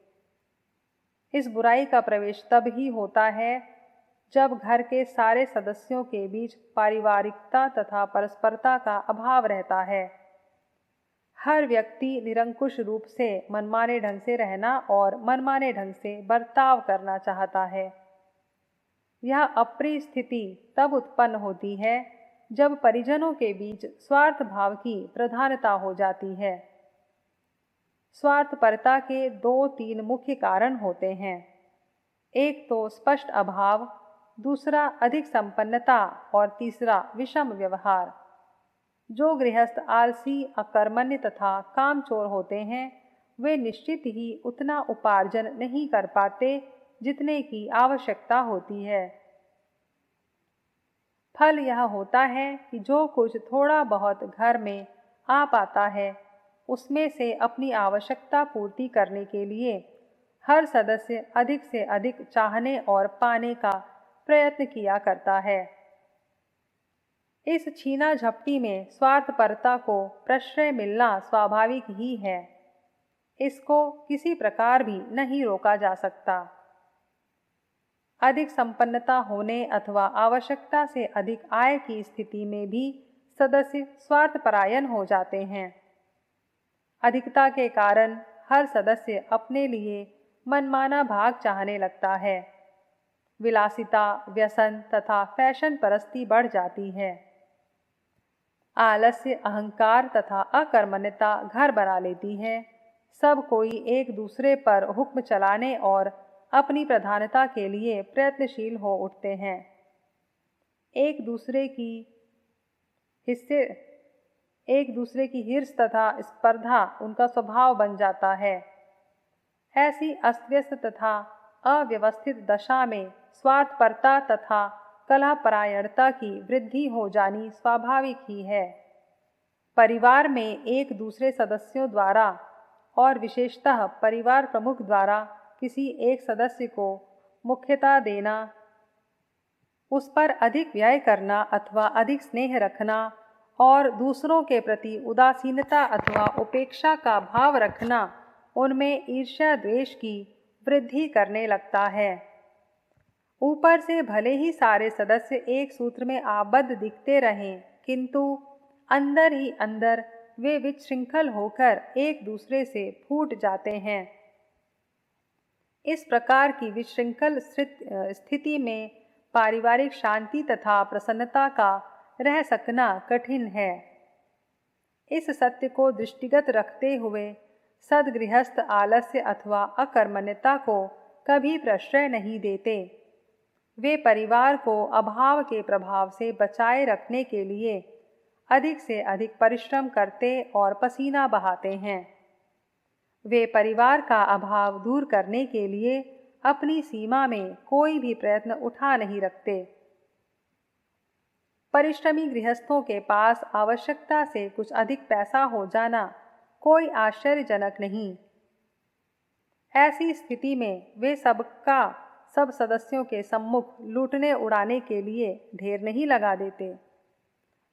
इस बुराई का प्रवेश तब ही होता है जब घर के सारे सदस्यों के बीच पारिवारिकता तथा परस्परता का अभाव रहता है। हर व्यक्ति निरंकुश रूप से मनमाने ढंग से रहना और मनमाने ढंग से बर्ताव करना चाहता है। यह अप्रिय स्थिति तब उत्पन्न होती है जब परिजनों के बीच स्वार्थ भाव की प्रधानता हो जाती है। स्वार्थपरता के 2-3 मुख्य कारण होते हैं। एक तो स्पष्ट अभाव, दूसरा अधिक संपन्नता और तीसरा विषम व्यवहार। जो गृहस्थ आलसी, अकर्मण्य तथा कामचोर होते हैं, वे निश्चित ही उतना उपार्जन नहीं कर पाते जितने की आवश्यकता होती है। फल यह होता है कि जो कुछ थोड़ा बहुत घर में आ पाता है, उसमें से अपनी आवश्यकता पूर्ति करने के लिए हर सदस्य अधिक से अधिक चाहने और पाने का प्रयत्न किया करता है। इस छीना झपटी में स्वार्थपरता को प्रश्रय मिलना स्वाभाविक ही है। इसको किसी प्रकार भी नहीं रोका जा सकता। अधिक संपन्नता होने अथवा आवश्यकता से अधिक आय की स्थिति में भी सदस्य स्वार्थपरायण हो जाते हैं। अधिकता के कारण हर सदस्य अपने लिए मनमाना भाग चाहने लगता है। विलासिता, व्यसन तथा फैशन परस्ती बढ़ जाती है। आलस्य, अहंकार तथा अकर्मण्यता घर बना लेती है। सब कोई एक दूसरे पर हुक्म चलाने और अपनी प्रधानता के लिए प्रयत्नशील हो उठते हैं। एक दूसरे की हिर्स तथा स्पर्धा उनका स्वभाव बन जाता है। ऐसी अस्तव्यस्त तथा अव्यवस्थित दशा में स्वार्थपरता तथा कलहपरायणता की वृद्धि हो जानी स्वाभाविक ही है। परिवार में एक दूसरे सदस्यों द्वारा और विशेषतः परिवार प्रमुख द्वारा किसी एक सदस्य को मुख्यता देना, उस पर अधिक व्यय करना अथवा अधिक स्नेह रखना और दूसरों के प्रति उदासीनता अथवा उपेक्षा का भाव रखना उनमें ईर्ष्या द्वेष की वृद्धि करने लगता है। ऊपर से भले ही सारे सदस्य एक सूत्र में आबद्ध दिखते रहें, किंतु अंदर ही अंदर वे विच्छृंखल होकर एक दूसरे से फूट जाते हैं। इस प्रकार की विशृंखल स्थिति में पारिवारिक शांति तथा प्रसन्नता का रह सकना कठिन है। इस सत्य को दृष्टिगत रखते हुए सद्गृहस्थ आलस्य अथवा अकर्मण्यता को कभी प्रश्रय नहीं देते। वे परिवार को अभाव के प्रभाव से बचाए रखने के लिए अधिक से अधिक परिश्रम करते और पसीना बहाते हैं। वे परिवार का अभाव दूर करने के लिए अपनी सीमा में कोई भी प्रयत्न उठा नहीं रखते। परिश्रमी गृहस्थों के पास आवश्यकता से कुछ अधिक पैसा हो जाना कोई आश्चर्यजनक नहीं। ऐसी स्थिति में वे सब सदस्यों के सम्मुख लूटने उड़ाने के लिए ढेर नहीं लगा देते।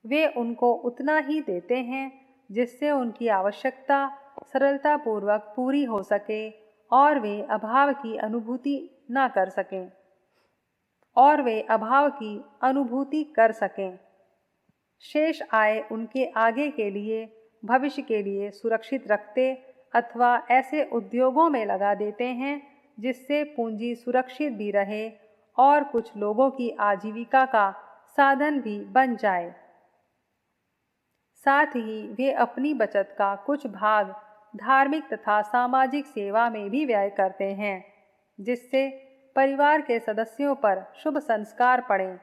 वे उनको उतना ही देते हैं जिससे उनकी आवश्यकता सरलतापूर्वक पूरी हो सके और वे अभाव की अनुभूति कर सकें। शेष आय उनके आगे के लिए, भविष्य के लिए सुरक्षित रखते अथवा ऐसे उद्योगों में लगा देते हैं जिससे पूंजी सुरक्षित भी रहे और कुछ लोगों की आजीविका का साधन भी बन जाए। साथ ही वे अपनी बचत का कुछ भाग धार्मिक तथा सामाजिक सेवा में भी व्यय करते हैं, जिससे परिवार के सदस्यों पर शुभ संस्कार पड़े,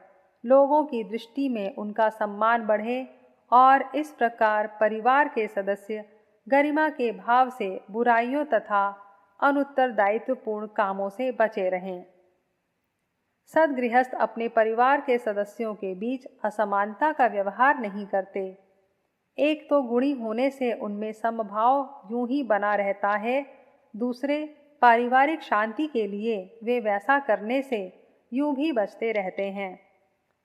लोगों की दृष्टि में उनका सम्मान बढ़े और इस प्रकार परिवार के सदस्य गरिमा के भाव से बुराइयों तथा अनुत्तरदायित्वपूर्ण कामों से बचे रहें। सद्गृहस्थ अपने परिवार के सदस्यों के बीच असमानता का व्यवहार नहीं करते। एक तो गुणी होने से उनमें समभाव यूं ही बना रहता है, दूसरे पारिवारिक शांति के लिए वे वैसा करने से यूं भी बचते रहते हैं।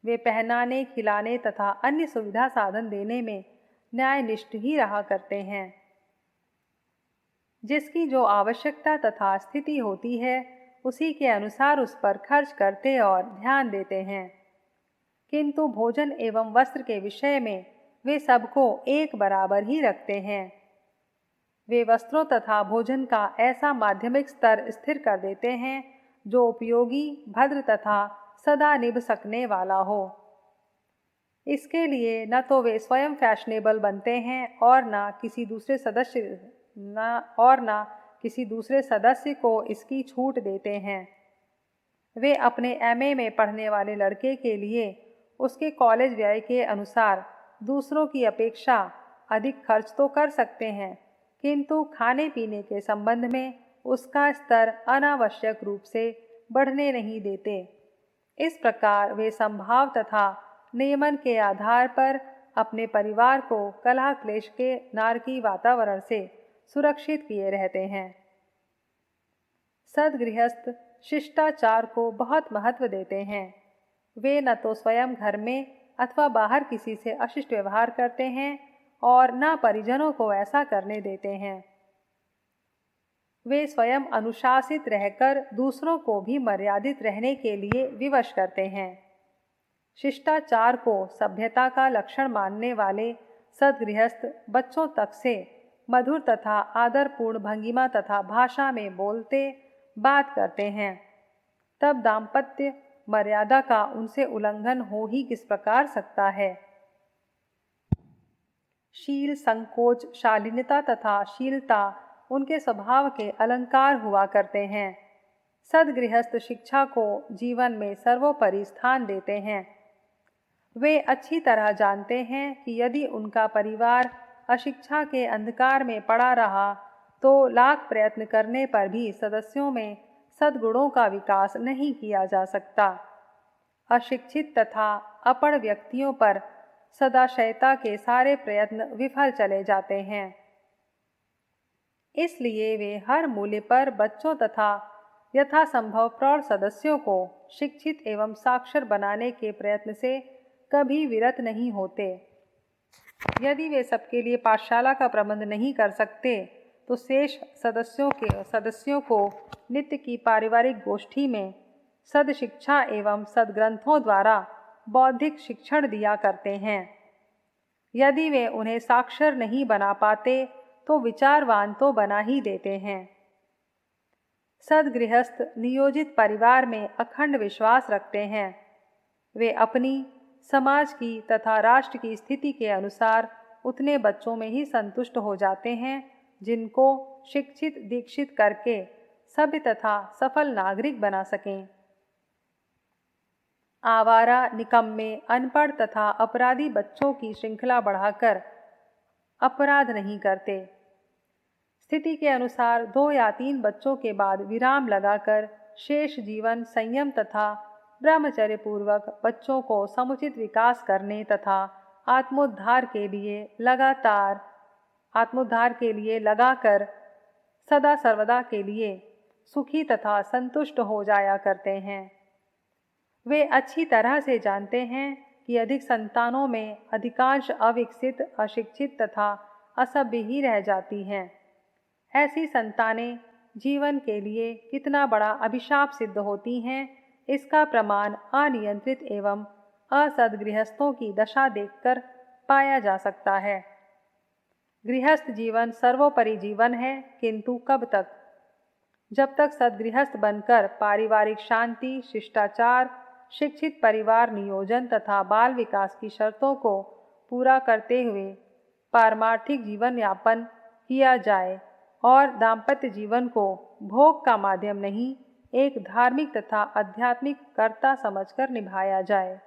वे पहनाने, खिलाने तथा अन्य सुविधा साधन देने में न्यायनिष्ठ ही रहा करते हैं। जिसकी जो आवश्यकता तथा स्थिति होती है उसी के अनुसार उस पर खर्च करते और ध्यान देते हैं, किंतु भोजन एवं वस्त्र के विषय में वे सबको एक बराबर ही रखते हैं। वे वस्त्रों तथा भोजन का ऐसा माध्यमिक स्तर स्थिर कर देते हैं जो उपयोगी, भद्र तथा सदा निभ सकने वाला हो। इसके लिए न तो वे स्वयं फैशनेबल बनते हैं और न किसी दूसरे सदस्य को इसकी छूट देते हैं। वे अपने एमए में पढ़ने वाले लड़के के लिए उसके कॉलेज व्यय के अनुसार दूसरों की अपेक्षा अधिक खर्च तो कर सकते हैं, किंतु खाने पीने के संबंध में उसका स्तर अनावश्यक रूप से बढ़ने नहीं देते। इस प्रकार वे संभाव तथा नियमन के आधार पर अपने परिवार को कलह क्लेश के नारकी वातावरण से सुरक्षित किए रहते हैं। सद्गृहस्थ शिष्टाचार को बहुत महत्व देते हैं। वे न तो स्वयं घर में अथवा बाहर किसी से अशिष्ट व्यवहार करते हैं और न परिजनों को ऐसा करने देते हैं। वे स्वयं अनुशासित रहकर दूसरों को भी मर्यादित रहने के लिए विवश करते हैं। शिष्टाचार को सभ्यता का लक्षण मानने वाले सद्गृहस्थ बच्चों तक से मधुर तथा आदरपूर्ण भंगिमा तथा भाषा में बोलते बात करते हैं। तब दाम्पत्य मर्यादा का उनसे उल्लंघन हो ही किस प्रकार सकता है। शील, संकोच, शालीनता तथा शीलता उनके स्वभाव के अलंकार हुआ करते हैं। सद्गृहस्थ शिक्षा को जीवन में सर्वोपरि स्थान देते हैं। वे अच्छी तरह जानते हैं कि यदि उनका परिवार अशिक्षा के अंधकार में पड़ा रहा तो लाख प्रयत्न करने पर भी सदस्यों में सद्गुणों का विकास नहीं किया जा सकता। अशिक्षित तथा अपढ़ व्यक्तियों पर सदाशयता के सारे प्रयत्न विफल चले जाते हैं। इसलिए वे हर मूल्य पर बच्चों तथा यथासंभव प्रौढ़ सदस्यों को शिक्षित एवं साक्षर बनाने के प्रयत्न से कभी विरत नहीं होते। यदि वे सबके लिए पाठशाला का प्रबंध नहीं कर सकते तो शेष सदस्यों को नित्य की पारिवारिक गोष्ठी में सदशिक्षा एवं सदग्रंथों द्वारा बौद्धिक शिक्षण दिया करते हैं। यदि वे उन्हें साक्षर नहीं बना पाते तो विचारवान तो बना ही देते हैं। सदगृहस्थ नियोजित परिवार में अखंड विश्वास रखते हैं। वे अपनी, समाज की तथा राष्ट्र की स्थिति के अनुसार उतने बच्चों में ही संतुष्ट हो जाते हैं जिनको शिक्षित दीक्षित करके सभ्य तथा सफल नागरिक बना सकें। आवारा, निकम्मे, अनपढ़ तथा अपराधी बच्चों की श्रृंखला बढ़ाकर अपराध नहीं करते। स्थिति के अनुसार 2 या 3 बच्चों के बाद विराम लगाकर शेष जीवन संयम तथा ब्रह्मचर्य पूर्वक बच्चों को समुचित विकास करने तथा आत्मोद्धार के लिए लगाकर सदा सर्वदा के लिए सुखी तथा संतुष्ट हो जाया करते हैं। वे अच्छी तरह से जानते हैं कि अधिक संतानों में अधिकांश अविकसित, अशिक्षित तथा असभ्य ही रह जाती हैं। ऐसी संतानें जीवन के लिए कितना बड़ा अभिशाप सिद्ध होती हैं, इसका प्रमाण अनियंत्रित एवं असदगृहस्थों की दशा देखकर पाया जा सकता है। गृहस्थ जीवन सर्वोपरि जीवन है, किंतु कब तक? जब तक सदगृहस्थ बनकर पारिवारिक शांति, शिष्टाचार, शिक्षित परिवार नियोजन तथा बाल विकास की शर्तों को पूरा करते हुए पारमार्थिक जीवन यापन किया जाए और दाम्पत्य जीवन को भोग का माध्यम नहीं, एक धार्मिक तथा आध्यात्मिक कर्ता समझकर निभाया जाए।